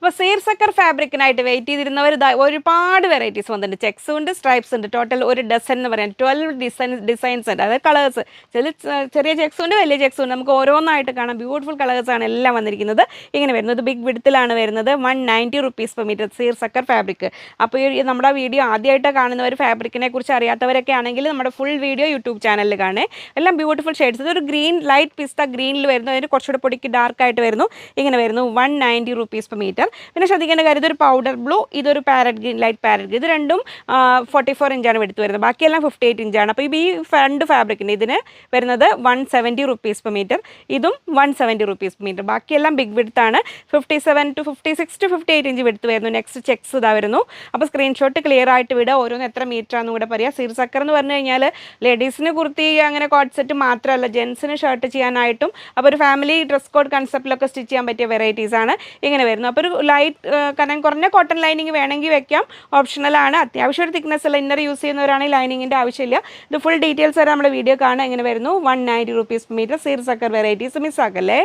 അപ്പോൾ സീർസക്കർ ഫാബ്രിക്കിനായിട്ട് വെയിറ്റ് ചെയ്തിരുന്നവർ ഒരുപാട് വെറൈറ്റീസ് വന്നിട്ടുണ്ട്. ചെക്സ് ഉണ്ട്, സ്ട്രൈപ്സ് ഉണ്ട്. ടോട്ടൽ ഒരു ഡസൻ എന്ന് പറയാം, 12 ഡിസൈൻസ് ഉണ്ട്. അതായത് കളേഴ്സ്, ചെറിയ ചെക്സ് ഉണ്ട്, വലിയ ചെക്സ് ഉണ്ട്. നമുക്ക് ഓരോന്നായിട്ട് കാണാം. ബ്യൂട്ടിഫുൾ കളേഴ്സാണ് എല്ലാം വന്നിരിക്കുന്നത്. ഇങ്ങനെ വരുന്നത് ബിഗ് വിഡ്ത്തിലാണ് വരുന്നത്. 190 റുപ്പീസ് പെർ മീറ്റർ സീർസക്കർ ഫാബ്രിക്. അപ്പോൾ ഈ നമ്മുടെ വീഡിയോ ആദ്യമായിട്ട് കാണുന്നവർ, ഫാബ്രിക്കിനെ കുറിച്ച് അറിയാത്തവരൊക്കെ ആണെങ്കിൽ നമ്മുടെ ഫുൾ വീഡിയോ യൂട്യൂബ് ചാനലിൽ കാണേ. എല്ലാം ബ്യൂട്ടിഫുൾ ഷെയ്ഡ്സ്. ഇതൊരു ഗ്രീൻ, ലൈറ്റ് പിസ്ത ഗ്രീനിൽ വരുന്നു. അതിന് കുറച്ചുകൂടെ പൊടിക്ക് ഡാർക്കായിട്ട് വരുന്നു. ഇങ്ങനെ വരുന്നു 190 റുപ്പീസ് പെർ മീറ്റർ. പിന്നെ ശ്രദ്ധിക്കേണ്ട കാര്യം, ഇതൊരു പൗഡർ ബ്ലൂ, ഇതൊരു parrot green, light parrot green. ഇത് രണ്ടും 44 ഇഞ്ചാണ് എടുത്ത് വരുന്നത്. ബാക്കിയെല്ലാം 58 ഇഞ്ചാണ്. അപ്പോൾ ഈ ഫ്രണ്ട് ഫാബ്രിക്കിൻ്റെ ഇതിന് വരുന്നത് 170 റുപ്പീസ് പെർ മീറ്റർ. ഇതും 170 റുപ്പീസ് പെർ മീറ്റർ. ബാക്കിയെല്ലാം ബിഗ് വിഡ്ത്താണ്. 57 to 56 to 58 ഇഞ്ച് വിഡ്ത്ത് വരുന്നു. നെക്സ്റ്റ് ചെക്സ് ഇതാ വരുന്നു. അപ്പോൾ സ്ക്രീൻഷോട്ട് ക്ലിയർ ആയിട്ട് വിടുക. ഓരോന്ന് എത്ര മീറ്റർ ആണെന്ന് കൂടെ പറയാം. സീർസക്കർ എന്ന് പറഞ്ഞു കഴിഞ്ഞാൽ ലേഡീസിന് കുർത്തി അങ്ങനെ കോഡ് സെറ്റ് മാത്രമല്ല, ജെൻസിന് ഷർട്ട് ചെയ്യാനായിട്ടും, അപ്പോൾ ഒരു ഫാമിലി ഡ്രസ് കോഡ് കൺസെപ്റ്റിലൊക്കെ സ്റ്റിച്ച് ചെയ്യാൻ പറ്റിയ വെറൈറ്റീസ് ആണ് ഇങ്ങനെ വരുന്നു. അപ്പോൾ ഒരു ലൈറ്റ് കനം കുറഞ്ഞ കോട്ടൺ ലൈനിങ് വേണമെങ്കിൽ വെക്കാം, ഓപ്ഷണലാണ്. അത്യാവശ്യം ഒരു തിക്നെസ് ഉള്ള ഇന്നർ യൂസ് ചെയ്യുന്നവരാണെങ്കിൽ ലൈനിങ്ങിൻ്റെ ആവശ്യമില്ല. ഇത് ഫുൾ ഡീറ്റെയിൽസ് വരെ നമ്മുടെ വീഡിയോ കാണാൻ. ഇങ്ങനെ വരുന്നു 190 റുപ്പീസ് മീറ്റർ സീർസക്കർ വെറൈറ്റീസ്. മിസ്സാക്കല്ലേ.